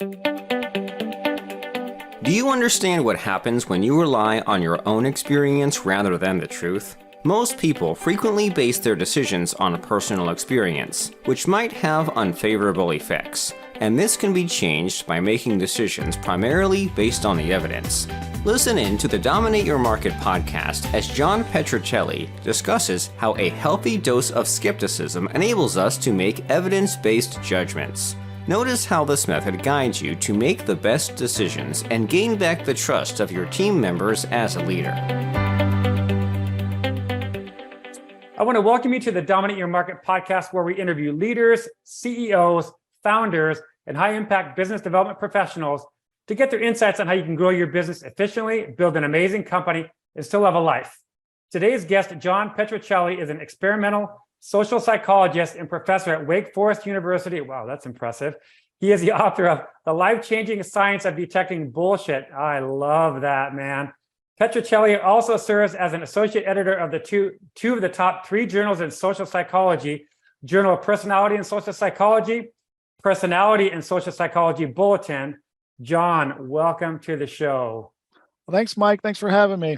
Do you understand what happens when you rely on your own experience rather than the truth? Most people frequently base their decisions on personal experience, which might have unfavorable effects, and this can be changed by making decisions primarily based on the evidence. Listen in to the Dominate Your Market podcast as John Petrocelli discusses how a healthy dose of skepticism enables us to make evidence-based judgments. Notice how this method guides you to make the best decisions and gain back the trust of your team members as a leader. I want to welcome you to the Dominate Your Market podcast, where we interview leaders, CEOs, founders, and high-impact business development professionals to get their insights on how you can grow your business efficiently, build an amazing company, and still have a life. Today's guest, John Petrocelli, is an experimental social psychologist and professor at Wake Forest University. Wow, that's impressive. He is the author of The Life-Changing Science of Detecting Bullshit. I love that, man. Petrocelli also serves as an associate editor of the two of the top 3 journals in social psychology: Journal of Personality and Social Psychology, Personality and Social Psychology Bulletin. John, welcome to the show. Well, thanks, Mike. Thanks for having me.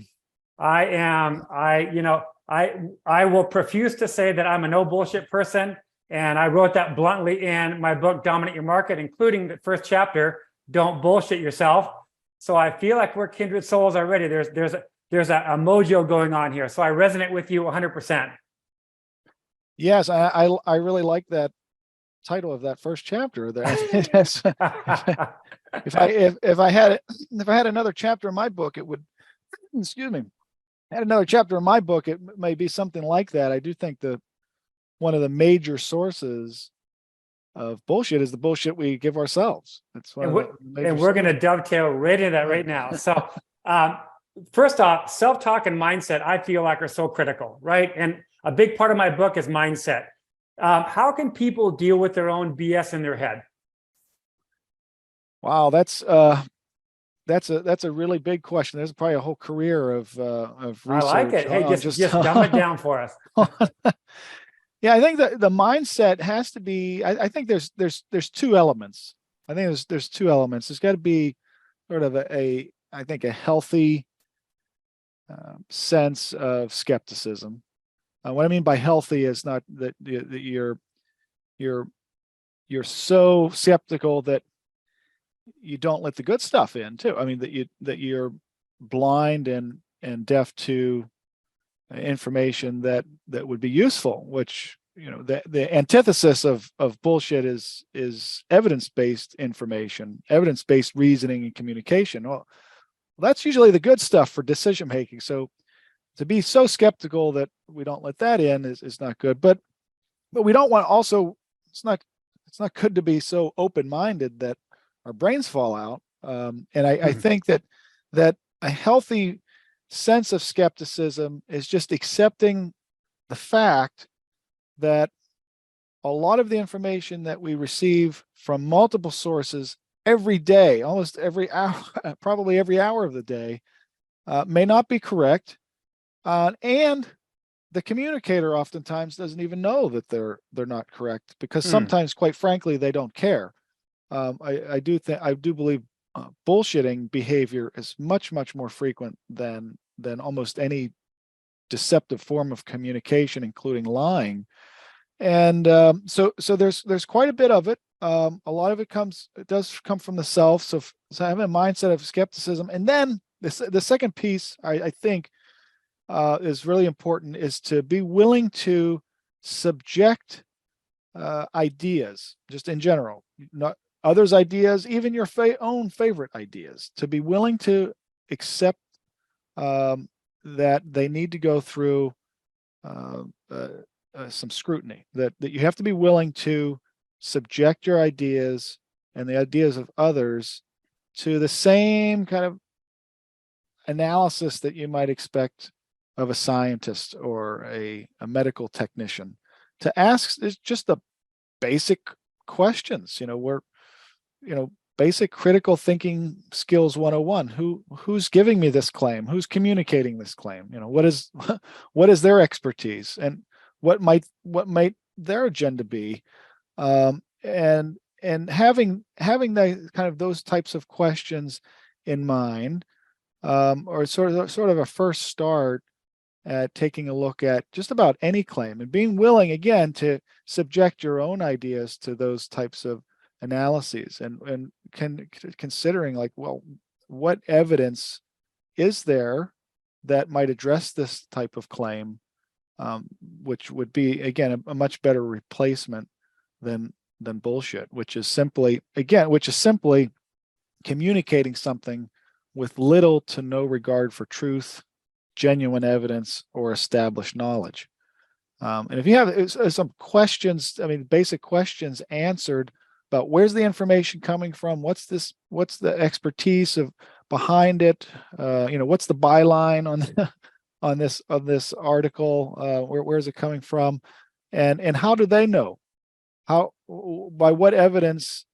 I will profuse to say that I'm a no bullshit person, and I wrote that bluntly in my book, Dominate Your Market, including the first chapter, Don't Bullshit Yourself. So I feel like we're kindred souls already. There's a mojo going on here. So I resonate with you 100%. Yes, I really like that title of that first chapter there. if I had another chapter in my book, it would, excuse me, had another chapter in my book, it may be something like that. I do think one of the major sources of bullshit is the bullshit we give ourselves. That's why, and we're going to dovetail right into that right now. So first off, self-talk and mindset, I feel like, are so critical, right? And a big part of my book is mindset. How can people deal with their own BS in their head? Wow, that's a really big question. There's probably a whole career of research. I like it. Hey, just dumb it down for us. Yeah, I think that the mindset has to be. I think there's 2 elements. I think there's 2 elements. There's got to be sort of a healthy sense of skepticism. What I mean by healthy is not that you're so skeptical that you don't let the good stuff in too. I mean that you're blind and deaf to information that would be useful, which, you know, the antithesis of bullshit is evidence-based information, evidence-based reasoning and communication. Well, that's usually the good stuff for decision making. So to be so skeptical that we don't let that in is not good. But we don't want also, it's not good to be so open-minded that our brains fall out. I think that a healthy sense of skepticism is just accepting the fact that a lot of the information that we receive from multiple sources every day, almost every hour, probably every hour of the day, may not be correct, and the communicator oftentimes doesn't even know that they're not correct, because sometimes, quite frankly, they don't care. I do believe bullshitting behavior is much more frequent than almost any deceptive form of communication, including lying. And so there's quite a bit of it. A lot of it does come from the self. So having a mindset of skepticism, and then the second piece I think is really important, is to be willing to subject ideas, just in general, not others' ideas, even your own favorite ideas, to be willing to accept that they need to go through some scrutiny, that you have to be willing to subject your ideas and the ideas of others to the same kind of analysis that you might expect of a scientist or a medical technician. To ask is just the basic questions, basic critical thinking skills 101. Who's giving me this claim? Who's communicating this claim? What is their expertise, and what might their agenda be? And having the kind of those types of questions in mind, or sort of a first start at taking a look at just about any claim, and being willing again to subject your own ideas to those types of analyses, and considering like, well, what evidence is there that might address this type of claim, which would be again a much better replacement than bullshit, which is simply communicating something with little to no regard for truth, genuine evidence, or established knowledge. And if you have some questions, I mean, basic questions answered about where's the information coming from, what's the expertise of behind it, what's the byline on this article, where's it coming from, and how do they know? By what evidence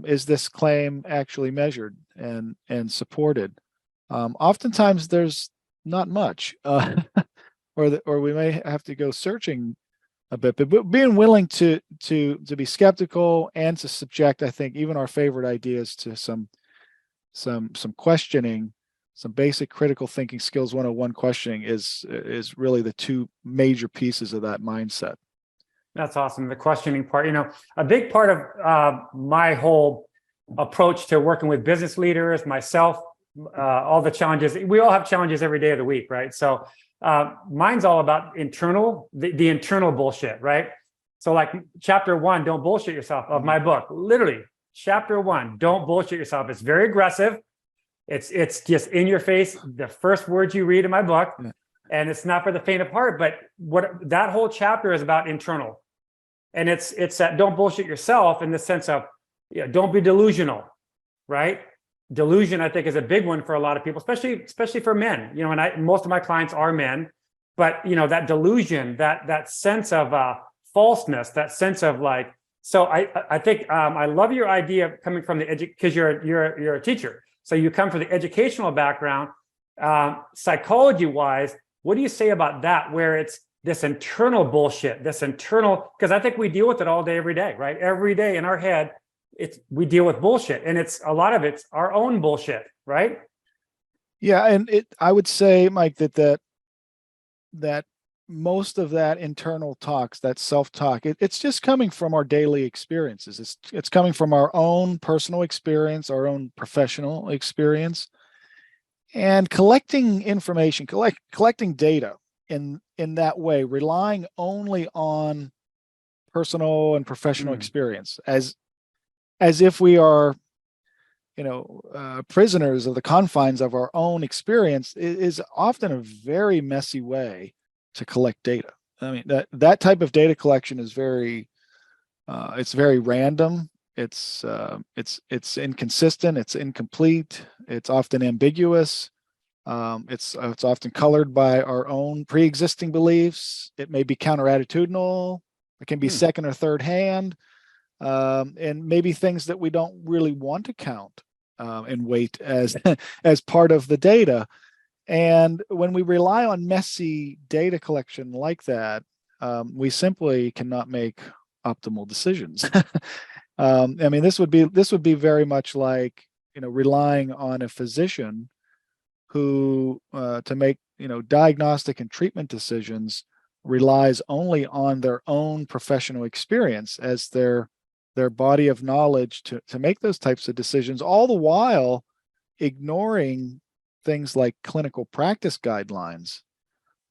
is this claim actually measured and supported? Oftentimes there's not much, or we may have to go searching a bit, but being willing to be skeptical and to subject, I think, even our favorite ideas to some questioning, some basic critical thinking skills 101 questioning is really the two major pieces of that mindset. That's awesome. The questioning part, a big part of my whole approach to working with business leaders, myself, all the challenges, we all have challenges every day of the week, right? So mine's all about the internal bullshit, right? So like chapter 1, don't bullshit yourself, of my book, literally chapter 1, don't bullshit yourself. It's very aggressive. It's just in your face. The first words you read in my book, and it's not for the faint of heart, but what that whole chapter is about internal. And it's that don't bullshit yourself in the sense of, don't be delusional, right? Delusion, I think, is a big one for a lot of people, especially for men. And most of my clients are men, but that delusion, that sense of falseness, that sense of like. So I think I love your idea of coming from because you're a teacher, so you come from the educational background, psychology wise. What do you say about that? Where it's this internal bullshit, because I think we deal with it all day, every day, right? Every day in our head, we deal with bullshit, and a lot of it's our own bullshit, right? Yeah, and I would say, Mike, that most of that internal talks, that self-talk, it's just coming from our daily experiences. It's coming from our own personal experience, our own professional experience, and collecting information, collecting data in that way, relying only on personal and professional experience, as if we are, prisoners of the confines of our own experience, is often a very messy way to collect data. I mean, that type of data collection is it's very random. It's inconsistent. It's incomplete. It's often ambiguous. It's often colored by our own pre-existing beliefs. It may be counter-attitudinal. It can be second or third hand, and maybe things that we don't really want to count and weight as part of the data. And when we rely on messy data collection like that, we simply cannot make optimal decisions. I mean, this would be very much like relying on a physician who to make diagnostic and treatment decisions relies only on their own professional experience as their body of knowledge to make those types of decisions, all the while ignoring things like clinical practice guidelines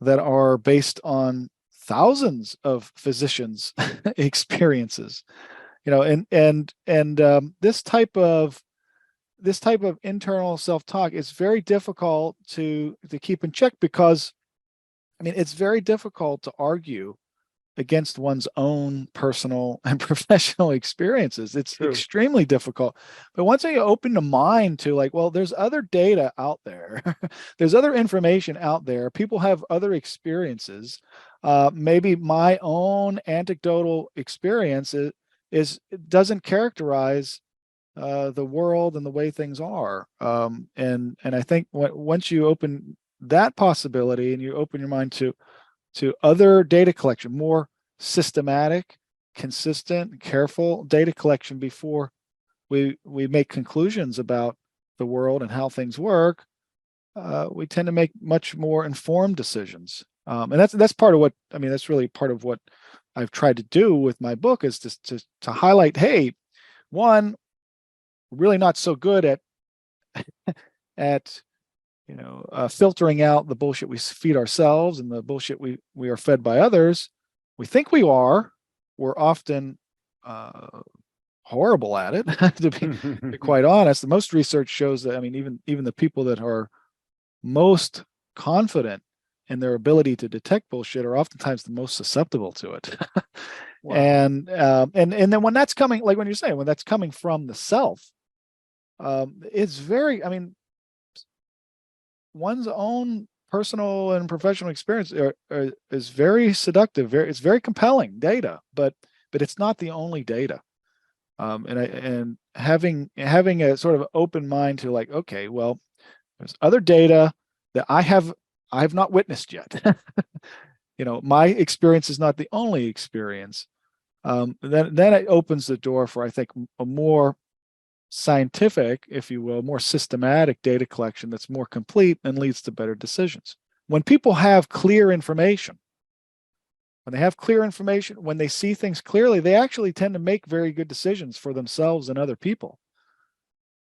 that are based on thousands of physicians' experiences. And this type of internal self-talk is very difficult to keep in check, because I mean, it's very difficult to argue against one's own personal and professional experiences. It's True. Extremely difficult. But once you open the mind to like, well, there's other data out there, there's other information out there, people have other experiences. Maybe my own anecdotal experience doesn't characterize the world and the way things are. And I think once you open that possibility and you open your mind to other data collection, more systematic, consistent, careful data collection before we make conclusions about the world and how things work, we tend to make much more informed decisions. And that's part of what, I mean, that's really part of what I've tried to do with my book, is to highlight, hey, one, we're really not so good at filtering out the bullshit we feed ourselves and the bullshit we are fed by others. We think we are. We're often horrible at it, to be quite honest. The most research shows that, I mean, even the people that are most confident in their ability to detect bullshit are oftentimes the most susceptible to it. Wow. And then when that's coming, like when you're saying, when that's coming from the self, it's very, I mean, one's own personal and professional experience is very seductive. It's very compelling data, but it's not the only data. And having a sort of open mind to, like, okay, well, there's other data that I have not witnessed yet. My experience is not the only experience. Then it opens the door for, I think, a more scientific, if you will, more systematic data collection that's more complete and leads to better decisions. When people have clear information, when they see things clearly, they actually tend to make very good decisions for themselves and other people.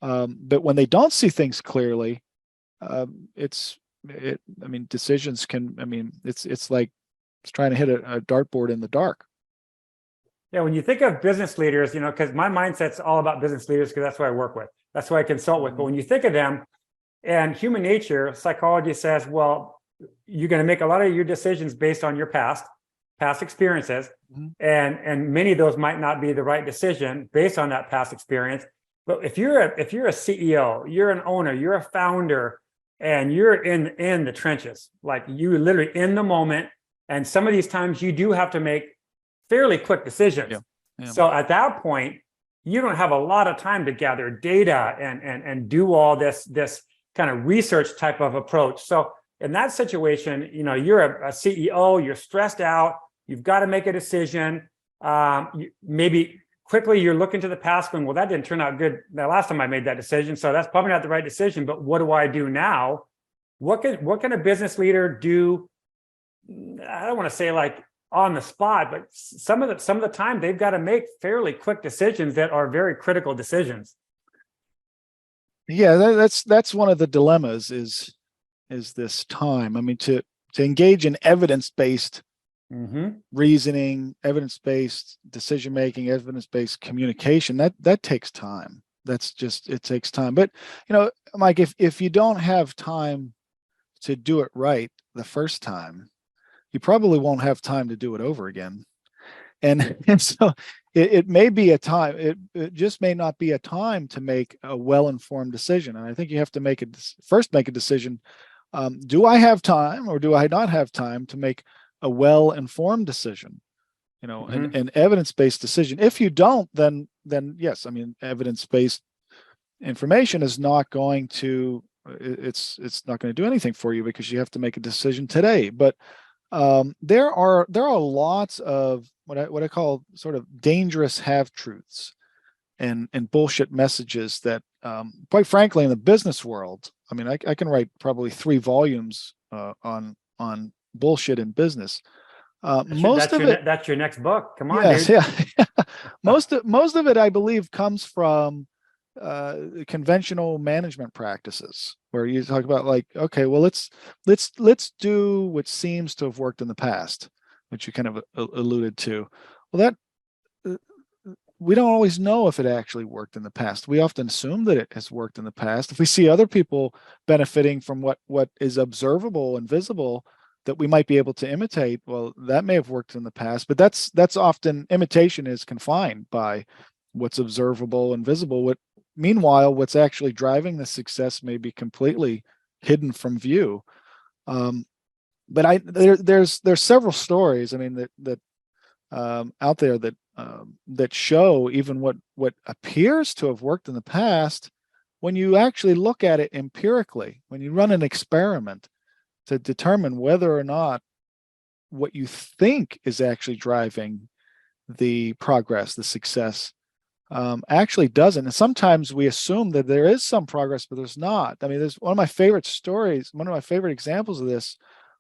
But when they don't see things clearly, decisions can, it's like trying to hit a dartboard in the dark. Yeah, when you think of business leaders, because my mindset's all about business leaders, because that's what I work with. That's what I consult with. But when you think of them, and human nature, psychology says, well, you're going to make a lot of your decisions based on your past experiences, and many of those might not be the right decision based on that past experience. But if you're a CEO, you're an owner, you're a founder, and you're in the trenches, like you're literally in the moment, and some of these times you do have to make fairly quick decisions. Yeah. So at that point, you don't have a lot of time to gather data and do all this kind of research type of approach. So in that situation, you're a CEO, you're stressed out, you've got to make a decision. Maybe quickly you're looking to the past going, well, that didn't turn out good the last time I made that decision, so that's probably not the right decision, but what do I do now? What can a business leader do? I don't want to say like on the spot, but some of the time they've got to make fairly quick decisions that are very critical decisions. Yeah, that's one of the dilemmas is this time. I mean, to engage in evidence-based reasoning, evidence-based decision-making, evidence-based communication, that takes time. It takes time. But, Mike, if you don't have time to do it right the first time, you probably won't have time to do it over again. And so it may be a time, it just may not be a time to make a well-informed decision. And I think you have to first make a decision. Do I have time or do I not have time to make a well-informed decision? An evidence-based decision. If you don't, then yes, I mean, evidence-based information is not going to, it's not going to do anything for you, because you have to make a decision today. But there are lots of what I call sort of dangerous half-truths and bullshit messages that, quite frankly, in the business world, I mean, I can write probably 3 volumes on bullshit in business. That's your next book. Come on, yes, dude. Yeah. most of it, I believe, comes from conventional management practices, where you talk about, like, okay, well, let's do what seems to have worked in the past, which you kind of alluded to. Well, that we don't always know if it actually worked in the past. We often assume that it has worked in the past. If we see other people benefiting from what is observable and visible that we might be able to imitate, well, that may have worked in the past. But that's often, imitation is confined by what's observable and visible. Meanwhile, what's actually driving the success may be completely hidden from view. But there's several stories, I mean, that out there that show even what appears to have worked in the past, when you actually look at it empirically, when you run an experiment to determine whether or not what you think is actually driving the progress, the success, actually doesn't. And sometimes we assume that there is some progress, but there's not. I mean, there's one of my favorite stories, one of my favorite examples of this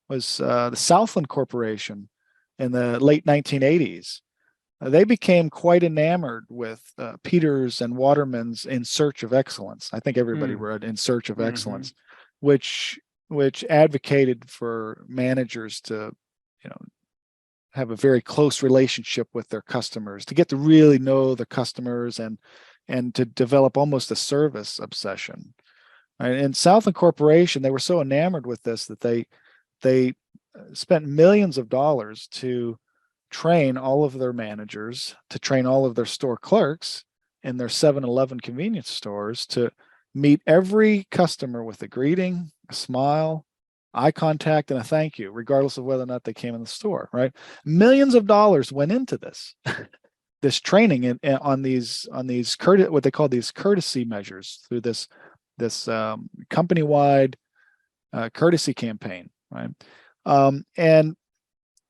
was the Southland Corporation in the late 1980s. They became quite enamored with Peters and Waterman's In Search of Excellence. I think everybody read In Search of Excellence, which advocated for managers to, have a very close relationship with their customers, to get to really know the customers and to develop almost a service obsession. Right? And Southland Corporation, they were so enamored with this that they spent millions of dollars to train all of their managers, to train all of their store clerks in their 7-Eleven convenience stores to meet every customer with a greeting, a smile, eye contact, and a thank you, regardless of whether or not they came in the store, right? Millions of dollars went into this, this training on these what they call these courtesy measures through this company-wide courtesy campaign, right? And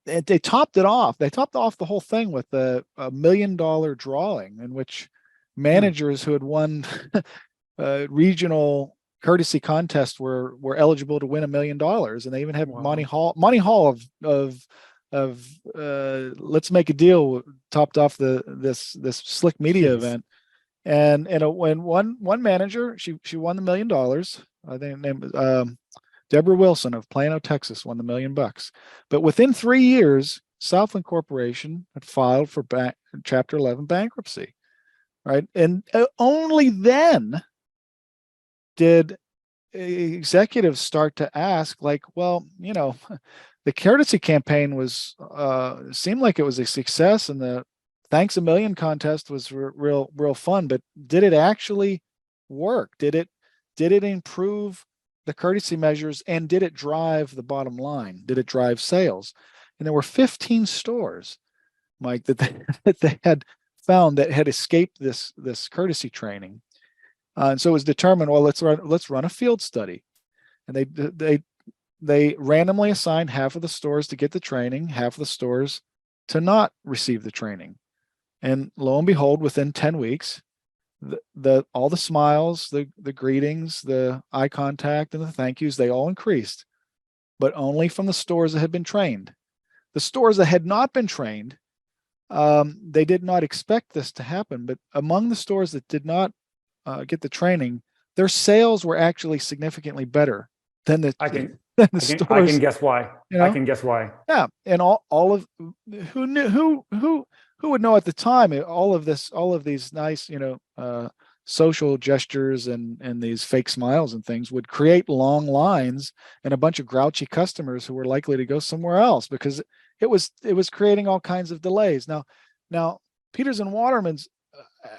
they topped it off. They topped off the whole thing with a $1 million drawing in which managers who had won regional courtesy contests were eligible to win $1 million, and they even had Monty Hall of let's make a deal topped off this slick media event, and when one manager she won the $1 million. I think her name was Deborah Wilson of Plano, Texas, won the $1 million. But within 3 years, Southland Corporation had filed for Chapter 11 bankruptcy, right? And only then did executives start to ask, like, well, the courtesy campaign was seemed like it was a success, and the Thanks a Million contest was real fun, but did it actually work? Did it improve the courtesy measures, and did it drive the bottom line? Did it drive sales? And there were 15 stores, Mike, that they had found that had escaped this courtesy training. And so it was determined, well, let's run a field study. And they randomly assigned half of the stores to get the training, half of the stores to not receive the training. And lo and behold, within 10 weeks, all the smiles, the greetings, the eye contact, and the thank yous, they all increased, but only from the stores that had been trained. The stores that had not been trained, they did not expect this to happen, but among the stores that did not get the traiing, their sales were actually significantly better than the stores. I can guess why. I can guess why. Yeah, and all of who would know at the time all of these nice social gestures and these fake smiles and things would create long lines and a bunch of grouchy customers who were likely to go somewhere else because it was creating all kinds of delays. Now Peters and Waterman's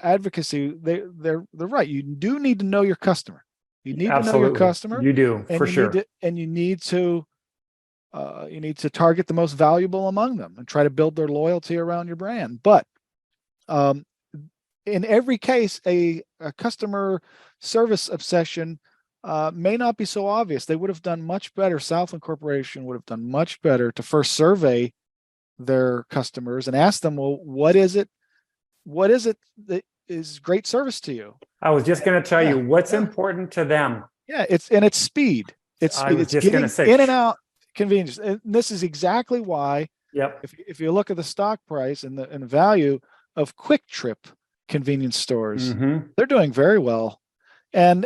advocacy, they're right. You do need to know your customer. You need to know your customer. You do, for sure. And you need to target the most valuable among them and try to build their loyalty around your brand. But in every case, a customer service obsession may not be so obvious. They would have done much better. Southland Corporation would have done much better to first survey their customers and ask them, well, what is it that is great service to you? I was just going to tell you what's important to them. Yeah, it's speed. It's just going to say in and out convenience. And this is exactly why. Yep. If you look at the stock price and the value of Quick Trip convenience stores, they're doing very well. And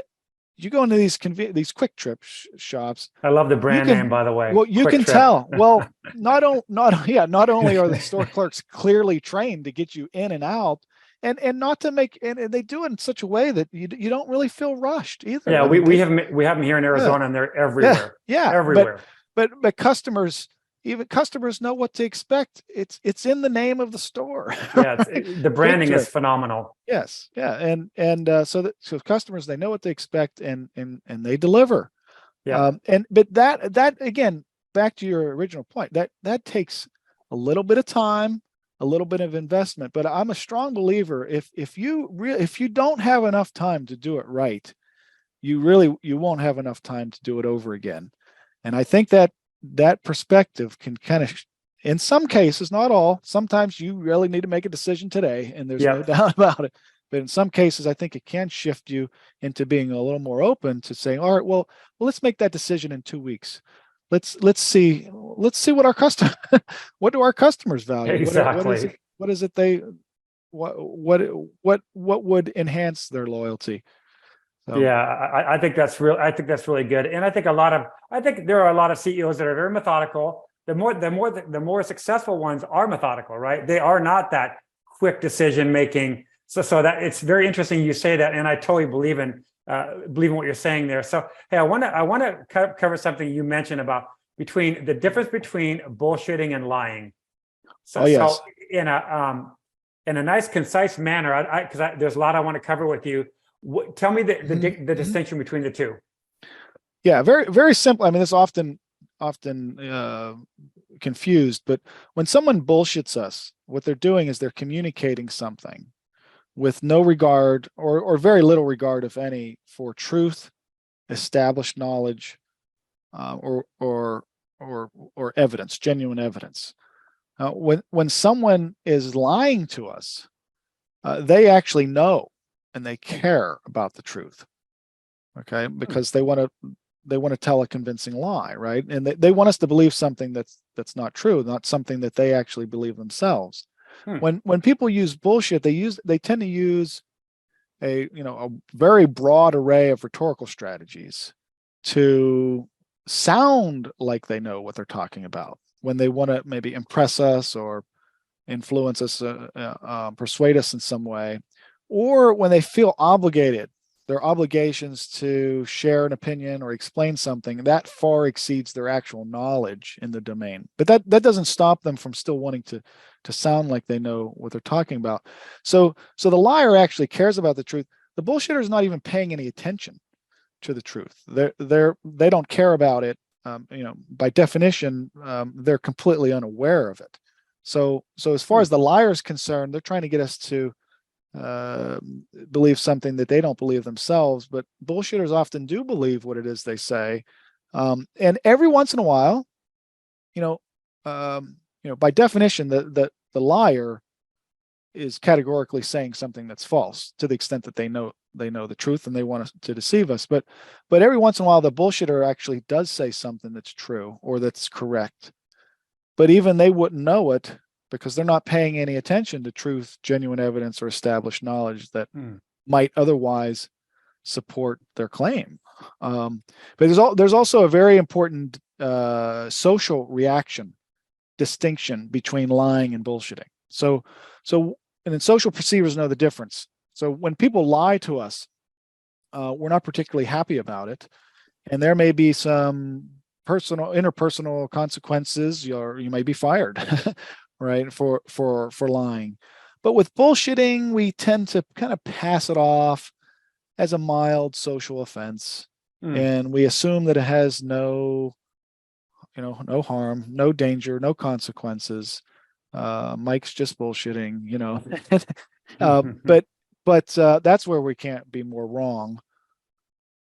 you go into these Quick Trip shops. I love the brand name, by the way. Well, you can tell. Well, not only are the store clerks clearly trained to get you in and out, and not to make, and they do it in such a way that you don't really feel rushed either. Yeah, we have them here in Arizona, and they're everywhere. Yeah, everywhere. But customers know what to expect. It's in the name of the store. Yeah, the branding is phenomenal. Yes, yeah, so customers, they know what to expect, and they deliver. Yeah, but that again, back to your original point, that takes a little bit of time, a little bit of investment. But I'm a strong believer if you don't have enough time to do it right, you won't have enough time to do it over again. And I think that perspective can kind of in some cases, not all, sometimes you really need to make a decision today, and there's no Yep. doubt about it. But in some cases, I think it can shift you into being a little more open to saying, all right, well, let's make that decision in 2 weeks. Let's see what our customer, what do our customers value? Exactly. What is it they, what would enhance their loyalty? So, Yeah, I think that's real. I think that's really good, and I think there are a lot of CEOs that are very methodical. The more successful ones are methodical, right? They are not that quick decision making. So that it's very interesting you say that, and I totally believe in what you're saying there. So hey, I want to cover something you mentioned about the difference between bullshitting and lying. So, oh yes. so in a nice concise manner, because there's a lot I want to cover with you. Tell me the distinction between the two. Yeah, very, very simple. I mean, it's often confused, but when someone bullshits us, what they're doing is they're communicating something with no regard or very little regard, if any, for truth, established knowledge, or evidence, genuine evidence. When someone is lying to us, they actually know and they care about the truth. Okay, because they want to tell a convincing lie, right? And they want us to believe something that's not true, not something that they actually believe themselves. When people use bullshit, they tend to use a very broad array of rhetorical strategies to sound like they know what they're talking about when they want to maybe impress us or influence us, persuade us in some way, or when they feel obligated. Their obligations to share an opinion or explain something that far exceeds their actual knowledge in the domain. But that doesn't stop them from still wanting to sound like they know what they're talking about. So the liar actually cares about the truth. The bullshitter is not even paying any attention to the truth. They don't care about it. By definition, they're completely unaware of it. So as far as the liar is concerned, they're trying to get us to believe something that they don't believe themselves, but bullshitters often do believe what it is they say. And every once in a while, by definition, the liar is categorically saying something that's false to the extent that they know the truth and they want to deceive us. But every once in a while, the bullshitter actually does say something that's true or that's correct. But even they wouldn't know it because they're not paying any attention to truth, genuine evidence, or established knowledge that might otherwise support their claim. But there's also a very important social reaction distinction between lying and bullshitting. So and then social perceivers know the difference. So when people lie to us, we're not particularly happy about it, and there may be some interpersonal consequences, or you may be fired. Right, for lying. But with bullshitting, we tend to kind of pass it off as a mild social offense, and we assume that it has no harm, no danger, no consequences. Mike's just bullshitting, but that's where we can't be more wrong.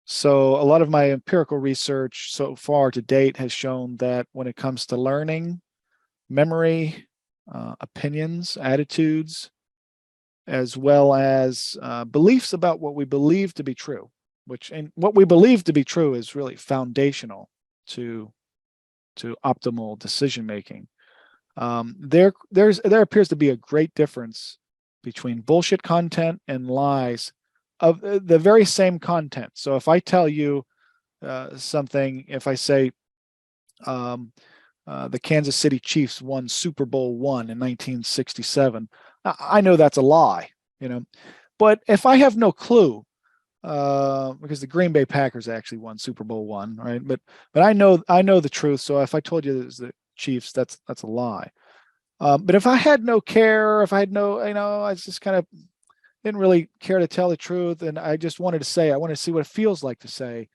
So a lot of my empirical research so far to date has shown that when it comes to learning, memory, opinions, attitudes, as well as beliefs about what we believe to be true, and what we believe to be true is really foundational to optimal decision making. There appears to be a great difference between bullshit content and lies of the very same content. So if I tell you something, if I say the Kansas City Chiefs won Super Bowl I in 1967, I know that's a lie, But if I have no clue, because the Green Bay Packers actually won Super Bowl I, right? But I know the truth. So if I told you it was the Chiefs, that's a lie. But if I had no care, if I had no, I just kind of didn't really care to tell the truth, and I just wanted to say, I want to see what it feels like to say,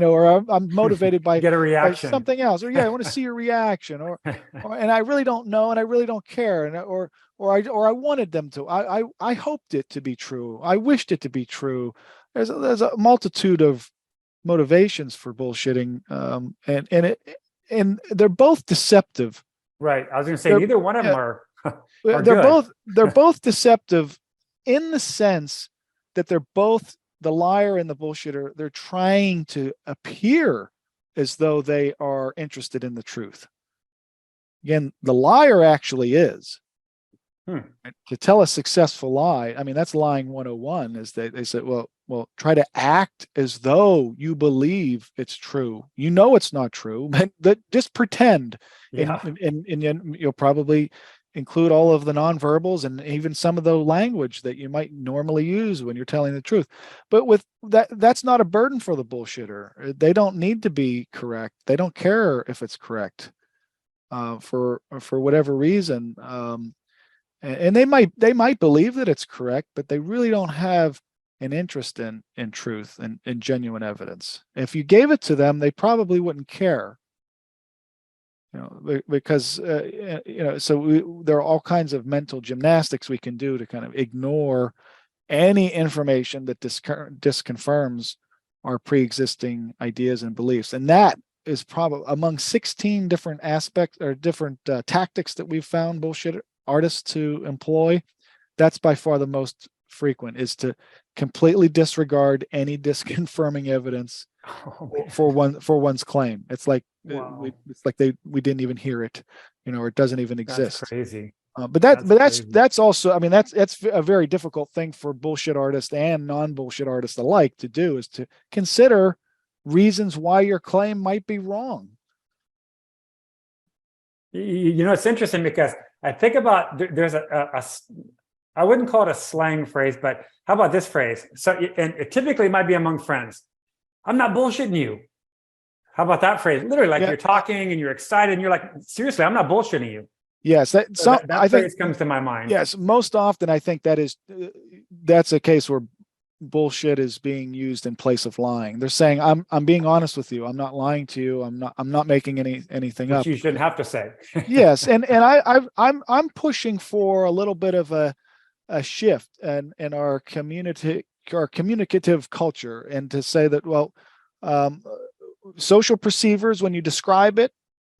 or I'm motivated by get a by reaction. something else, or I want to see your reaction, and I really don't know, and I really don't care, and or I wanted them to. I hoped it to be true. I wished it to be true. There's a multitude of motivations for bullshitting, and they're both deceptive Right. I was going to say They're- neither one of them yeah, are they're good. both deceptive in the sense that they're both the liar and the bullshitter. They're trying to appear as though they are interested in the truth. Again, the liar actually is. To tell a successful lie, I mean, that's lying 101, is they said, well, try to act as though you believe it's true. You know it's not true, but just pretend. Yeah. And you'll probably include all of the nonverbals and even some of the language that you might normally use when you're telling the truth. But with that's not a burden for the bullshitter. They don't need to be correct. They don't care if it's correct for whatever reason. And they might believe that it's correct, but they really don't have an interest in truth and in genuine evidence. If you gave it to them, they probably wouldn't care. Because so there are all kinds of mental gymnastics we can do to kind of ignore any information that disconfirms our pre-existing ideas and beliefs. And that is probably among 16 different aspects or different tactics that we've found bullshit artists to employ. That's by far the most frequent, is to completely disregard any disconfirming evidence for one's claim. It's like Wow. we didn't even hear it, or it doesn't even exist. That's crazy. But Crazy. that's also, I mean, that's a very difficult thing for bullshit artists and non-bullshit artists alike to do, is to consider reasons why your claim might be wrong. It's interesting because I think about there's I wouldn't call it a slang phrase, but how about this phrase? So, and it typically might be among friends. I'm not bullshitting you. How about that phrase? Literally, like, you're talking and you're excited and you're like, seriously, I'm not bullshitting you. Yes, that phrase comes to my mind. Yes, most often I think that's a case where bullshit is being used in place of lying. They're saying, I'm being honest with you. I'm not lying to you. I'm not making anything up. Which you shouldn't have to say. Yes, and I'm pushing for a little bit of a shift in our communicative culture, and to say that, social perceivers, when you describe it,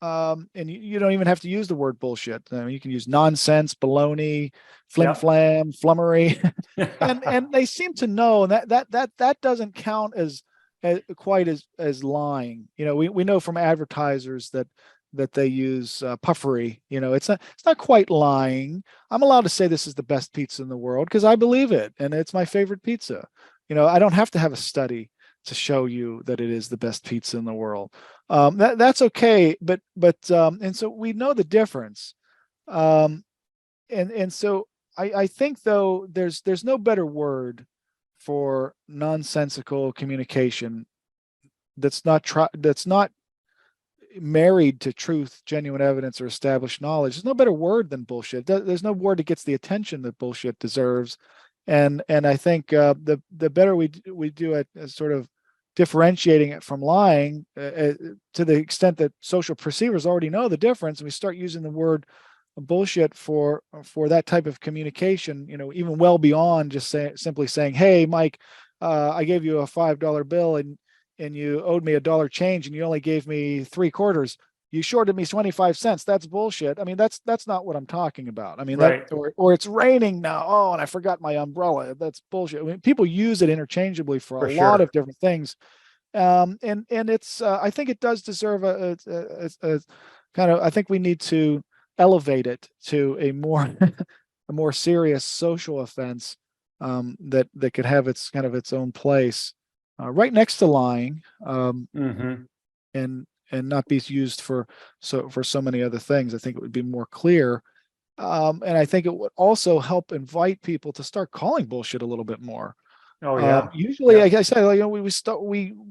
and you don't even have to use the word bullshit. I mean, you can use nonsense, baloney, flim-flam, flummery, and they seem to know that doesn't count as quite as lying. We know from advertisers that they use puffery. It's not quite lying. I'm allowed to say this is the best pizza in the world because I believe it, and it's my favorite pizza. I don't have to have a study to show you that it is the best pizza in the world. That's okay, but and so we know the difference. And so I think, though, there's no better word for nonsensical communication that's not married to truth, genuine evidence, or established knowledge. There's no better word than bullshit. There's no word that gets the attention that bullshit deserves. And I think the better we do at sort of differentiating it from lying, to the extent that social perceivers already know the difference, and we start using the word bullshit for that type of communication, even well beyond just simply saying, hey, Mike, I gave you a $5 bill and you owed me $1 change and you only gave me 3/4. You shorted me 25 cents. That's bullshit. I mean, that's not what I'm talking about. I mean, right. or it's raining now. Oh, and I forgot my umbrella. That's bullshit. I mean, people use it interchangeably for a lot of different things. And it's I think it does deserve a kind of, I think we need to elevate it to a more serious social offense that could have its own place right next to lying, and not be used for so many other things. I think it would be more clear, and I think it would also help invite people to start calling bullshit a little bit more. Oh yeah. Usually, like I said,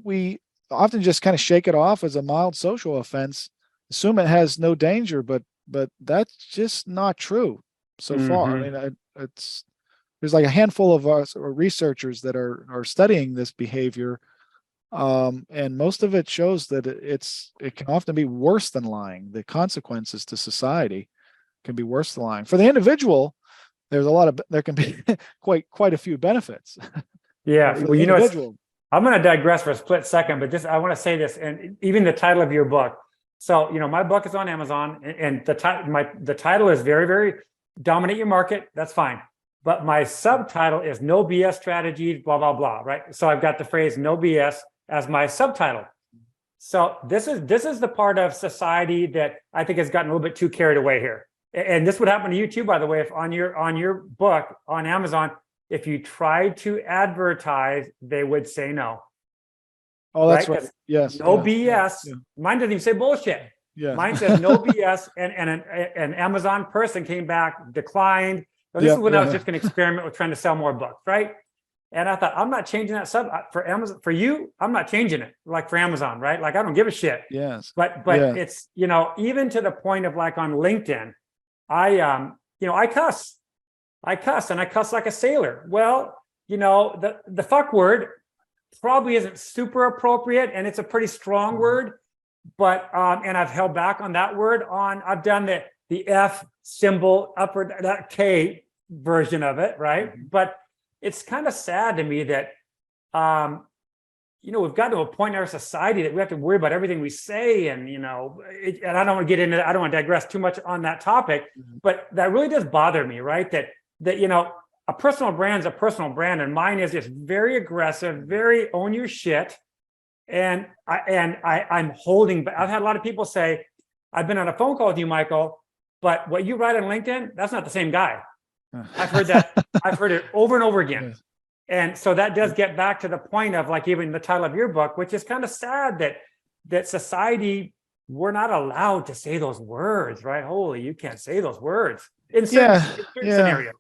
we often just kind of shake it off as a mild social offense, assume it has no danger, but that's just not true so far. I mean, there's like a handful of us or researchers that are studying this behavior, and most of it shows that it can often be worse than lying. The consequences to society can be worse than lying. For the individual, there can be quite a few benefits. Yeah. Well, I'm going to digress for a split second, but I want to say this, and even the title of your book, So, my book is on Amazon, and the title is very, very dominate your market. That's fine. But my subtitle is No BS Strategies, blah, blah, blah, right? So I've got the phrase no BS as my subtitle. So this is the part of society that I think has gotten a little bit too carried away here. And this would happen to you too, by the way, if on your book on Amazon, if you tried to advertise, they would say no. Oh, that's right. Yes. No BS. Yeah. Mine doesn't even say bullshit. Yeah. Mine says no BS, and an Amazon person came back, declined. So this is when I was just going to experiment with trying to sell more books, right? And I thought, I'm not changing that sub for Amazon. For you, I'm not changing it, like for Amazon, right? Like, I don't give a shit. Yes. But it's, even to the point of like on LinkedIn, I cuss. I cuss, and I cuss like a sailor. Well, the fuck word probably isn't super appropriate, and it's a pretty strong word, but and I've held back on that word. I've done the F symbol upward, that K version of it, right? But it's kind of sad to me that we've got to a point in our society that we have to worry about everything we say, and and I don't want to get into that. I don't want to digress too much on that topic, but that really does bother me, right? That a personal brand is a personal brand, and mine is just very aggressive, very own your shit. And I'm holding back. I've had a lot of people say, I've been on a phone call with you, Michael, but what you write on LinkedIn, that's not the same guy. I've heard that. I've heard it over and over again. And so that does get back to the point of like even the title of your book, which is kind of sad that society, we're not allowed to say those words, right? Holy, you can't say those words in certain scenarios.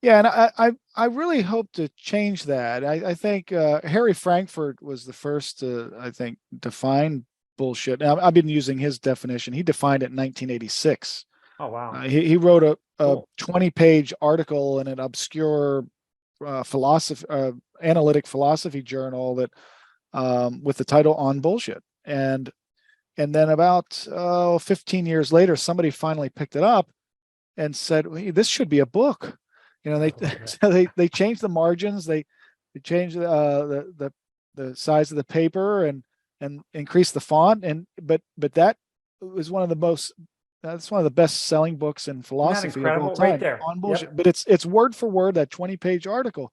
Yeah, and I really hope to change that. I think Harry Frankfurt was the first to, I think, define bullshit. Now, I've been using his definition. He defined it in 1986. Oh, wow. He wrote a 20-page article in an obscure analytic philosophy journal that with the title On Bullshit. And then about 15 years later, somebody finally picked it up and said, hey, this should be a book. They changed the margins, they changed the size of the paper and increased the font, but that was that's one of the best selling books in philosophy of all time. Right there. On bullshit. Yep. But it's word for word, that 20-page article.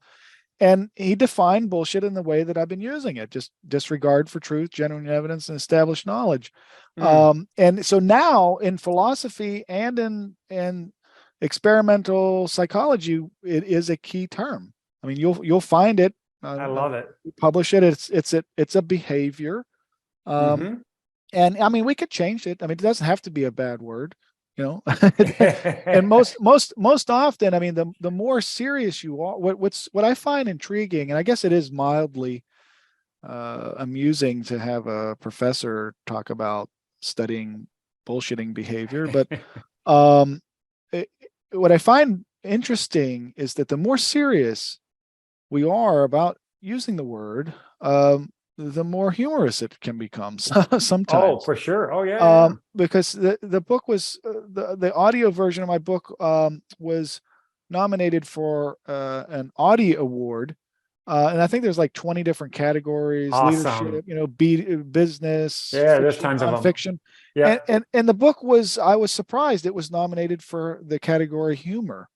And he defined bullshit in the way that I've been using it: just disregard for truth, genuine evidence, and established knowledge. And so now in philosophy and in experimental psychology, it is a key term. I mean, you'll find it. I love it. Publish it. It's a behavior. And I mean, we could change it. I mean, it doesn't have to be a bad word, and most often, I mean, the more serious you are, what I find intriguing, and I guess it is mildly amusing to have a professor talk about studying bullshitting behavior, but what I find interesting is that the more serious we are about using the word, the more humorous it can become sometimes. Oh, for sure. Oh, yeah. Because the book was the audio version of my book was nominated for an Audie Award, and I think there's like 20 different categories: awesome. Leadership, business. Yeah, there's tons of them. Fiction. Yeah, and the book was, I was surprised it was nominated for the category humor.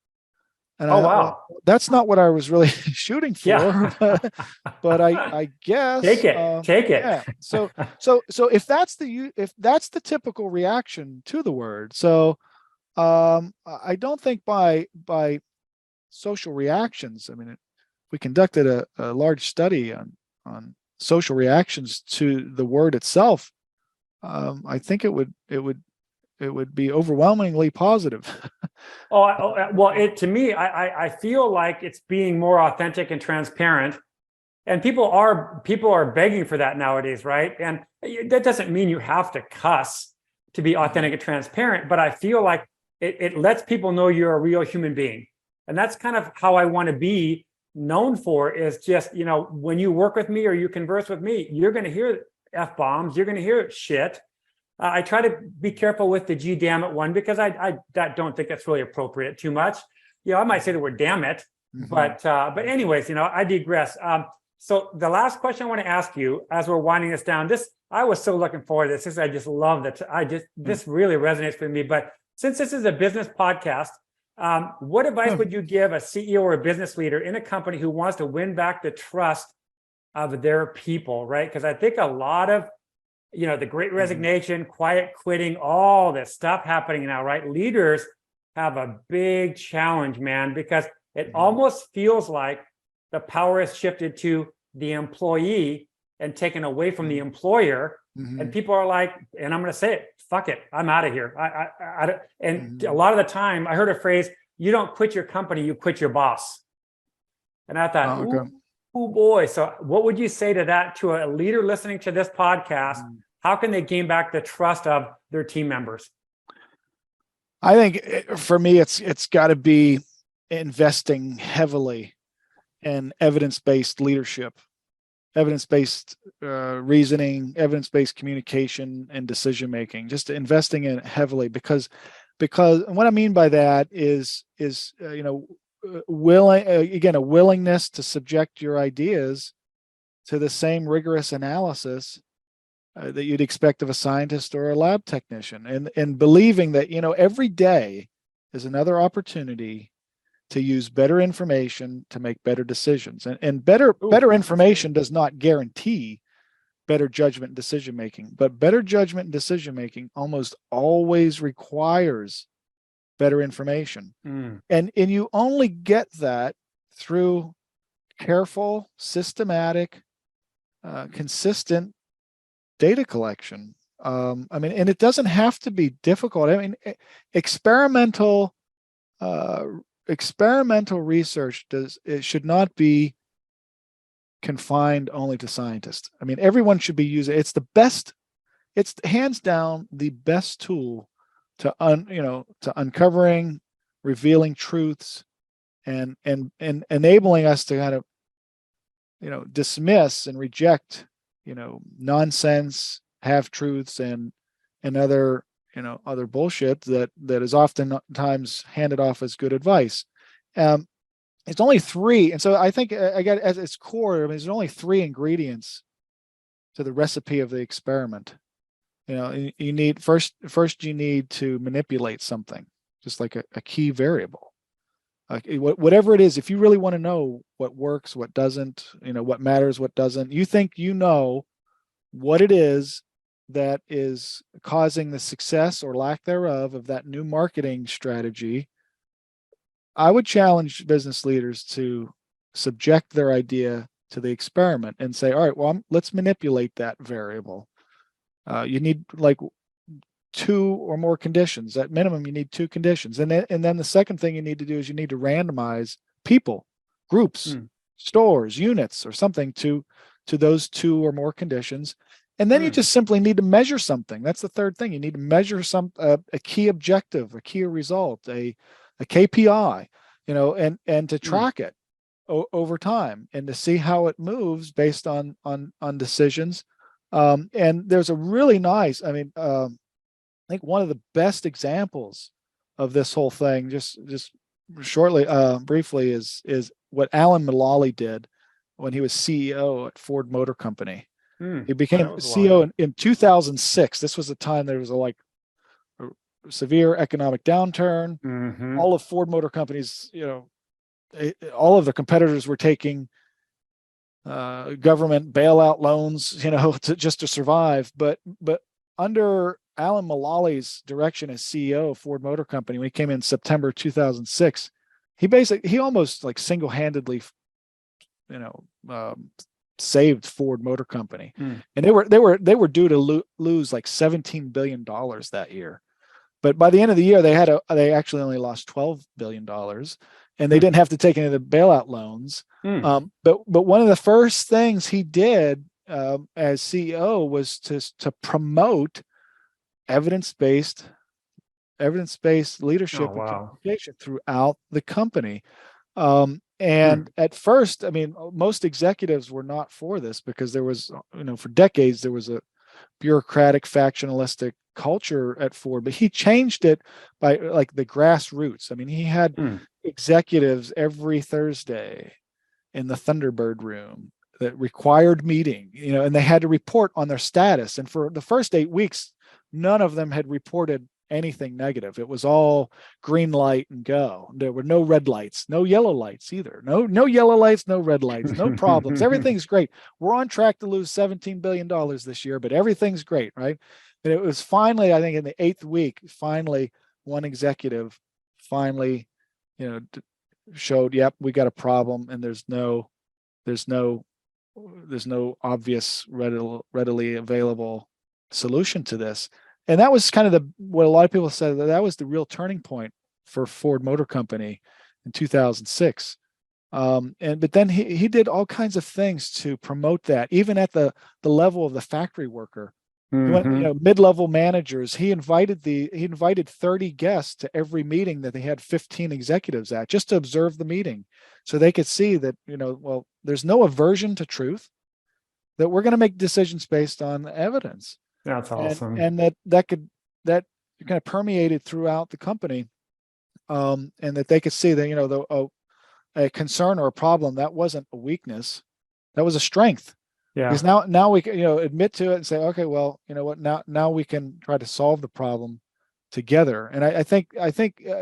And wow, that's not what I was really shooting for. Yeah. but I guess take it. Yeah. So if that's the typical reaction to the word, so I don't think by social reactions. I mean, if we conducted a large study on social reactions to the word itself, I think it would be overwhelmingly positive. Well, to me, I feel like it's being more authentic and transparent, and people are begging for that nowadays, right? And that doesn't mean you have to cuss to be authentic and transparent, but I feel like it lets people know you're a real human being, and that's kind of how I want to be known for. Is just when you work with me or you converse with me, you're going to hear F-bombs, you're going to hear shit. I try to be careful with the G damn it one, because I don't think that's really appropriate too much. I might say the word damn it, but anyways, I digress. So the last question I want to ask you as we're winding this down, I was so looking forward to this. I just love that. This really resonates with me. But since this is a business podcast, what advice would you give a CEO or a business leader in a company who wants to win back the trust of their people, right? Because I think a lot of, the great resignation, quiet quitting, all this stuff happening now, right? Leaders have a big challenge, man, because it almost feels like the power is shifted to the employee and taken away from the employer. And people are like, and I'm going to say it, fuck it, I'm out of here. A lot of the time I heard a phrase, you don't quit your company, you quit your boss. And I thought, oh boy. So what would you say to that, to a leader listening to this podcast? How can they gain back the trust of their team members? I think for me, it's got to be investing heavily in evidence-based leadership, evidence-based reasoning, evidence-based communication, and decision-making. Just investing in it heavily because what I mean by that is a willingness to subject your ideas to the same rigorous analysis that you'd expect of a scientist or a lab technician, and believing that every day is another opportunity to use better information to make better decisions. And better information does not guarantee better judgment and decision making, but better judgment and decision making almost always requires better information. And you only get that through careful, systematic, consistent data collection. And it doesn't have to be difficult. Experimental research should not be confined only to scientists. Everyone should be using it. It's hands down the best tool to uncovering, revealing truths, and enabling us to kind of dismiss and reject nonsense, half truths, and other bullshit that is oftentimes handed off as good advice. It's only three, and so I think I got at its core. There's only three ingredients to the recipe of the experiment. You need first you need to manipulate something, just like a key variable. Whatever it is, if you really want to know what works, what doesn't, what matters, what doesn't, you think what it is that is causing the success or lack thereof of that new marketing strategy, I would challenge business leaders to subject their idea to the experiment and say, all right, well, let's manipulate that variable. You need like 2 or more conditions. At minimum, you need 2 conditions. And then the second thing you need to do is you need to randomize people, groups, stores, units, or something to those 2 or more conditions. And then you just simply need to measure something. That's the third thing. You need to measure a key objective, a key result, a KPI, and to track it over time and to see how it moves based on decisions. And there's a really nice, I think one of the best examples of this whole thing, just shortly, briefly, is what Alan Mulally did when he was CEO at Ford Motor Company. He became CEO in 2006. This was the time there was a severe economic downturn. All of Ford Motor Company's, all of the competitors were taking government bailout loans, just to survive. But under Alan Mulally's direction as CEO of Ford Motor Company, when he came in September 2006, he almost single-handedly, saved Ford Motor Company, and they were due to lose like $17 billion that year. But by the end of the year, they actually only lost $12 billion, and they didn't have to take any of the bailout loans. But one of the first things he did as CEO was to promote evidence-based leadership and communication throughout the company. And at first, most executives were not for this because there was, for decades, there was a bureaucratic, factionalistic culture at Ford, but he changed it by the grassroots. He had executives every Thursday in the Thunderbird room required meeting, and they had to report on their status. And for the first 8 weeks, none of them had reported anything negative. It was all green light and go. There were no red lights, no yellow lights either. No yellow lights, no red lights, no problems. Everything's great. We're on track to lose $17 billion this year, but everything's great, right? And it was finally, I think in the 8th week, finally one executive finally, showed, yep, we got a problem, and there's no obvious readily available solution to this. And that was kind of what a lot of people said, that was the real turning point for Ford Motor Company in 2006. But then he did all kinds of things to promote that, even at the level of the factory worker. He went, mid-level managers. He invited 30 guests to every meeting that they had 15 executives at, just to observe the meeting, so they could see that, well, there's no aversion to truth, that we're going to make decisions based on evidence. That's awesome. And that kind of permeated throughout the company, and that they could see that, a concern or a problem, that wasn't a weakness, that was a strength. Yeah. Because now we can, admit to it and say, okay, well, you know what, now we can try to solve the problem together. And I think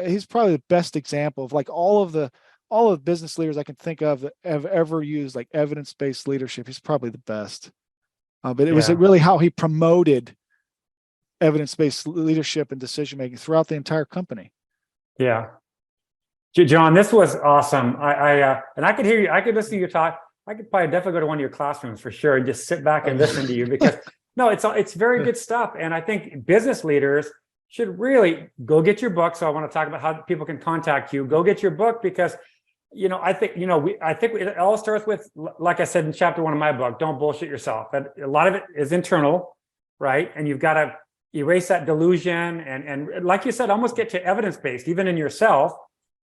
he's probably the best example of, like, all of the business leaders I can think of that have ever used, like, evidence-based leadership. He's probably the best. But it was really how he promoted evidence-based leadership and decision-making throughout the entire company. Yeah. John, this was awesome. And I could hear you. I could listen to you talk. I could probably definitely go to one of your classrooms for sure and just sit back and listen to you, because no, it's very good stuff. And I think business leaders should really go get your book. So I want to talk about how people can contact you. Go get your book, because I think it all starts with, like I said in chapter 1 of my book, don't bullshit yourself. But a lot of it is internal, right? And you've got to erase that delusion and like you said, almost get to evidence-based, even in yourself.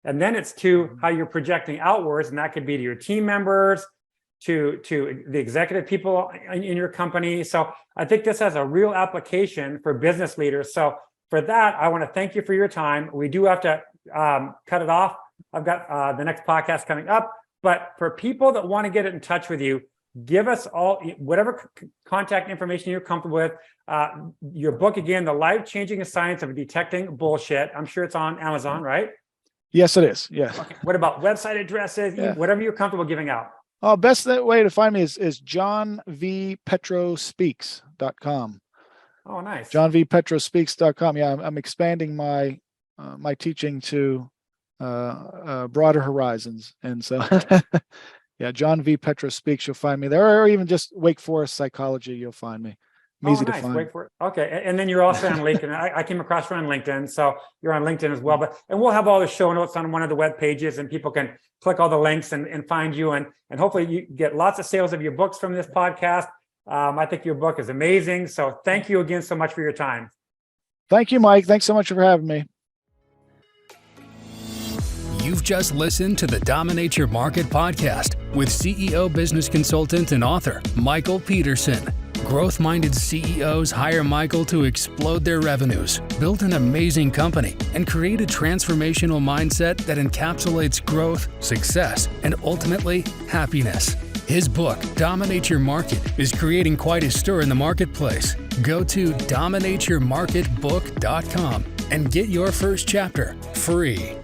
And then it's to how you're projecting outwards, and that could be to your team members, to the executive people in your company. So I think this has a real application for business leaders. So for that, I want to thank you for your time. We do have to cut it off. I've got the next podcast coming up. But for people that want to get in touch with you, give us all whatever contact information you're comfortable with. Your book, again, The Life-Changing Science of Detecting Bullshit. I'm sure it's on Amazon, right? Yes, it is. Yeah. Okay. What about website addresses? Yeah. Whatever you're comfortable giving out. Best way to find me is johnvpetrospeaks.com. Oh, nice. johnvpetrospeaks.com. Yeah, I'm expanding my teaching to broader horizons, and so yeah, John V. Petro Speaks. You'll find me there, or even just Wake Forest Psychology. You'll find me. I'm easy to find. Wake Forest. Okay, and then you're also on LinkedIn. I came across you on LinkedIn, so you're on LinkedIn as well. And we'll have all the show notes on one of the web pages, and people can click all the links and find you, and hopefully you get lots of sales of your books from this podcast. I think your book is amazing. So thank you again so much for your time. Thank you, Mike. Thanks so much for having me. You've just listened to the Dominate Your Market podcast with CEO, business consultant, and author Michael Peterson. Growth-minded CEOs hire Michael to explode their revenues, build an amazing company, and create a transformational mindset that encapsulates growth, success, and ultimately happiness. His book, Dominate Your Market, is creating quite a stir in the marketplace. Go to dominateyourmarketbook.com and get your first chapter free.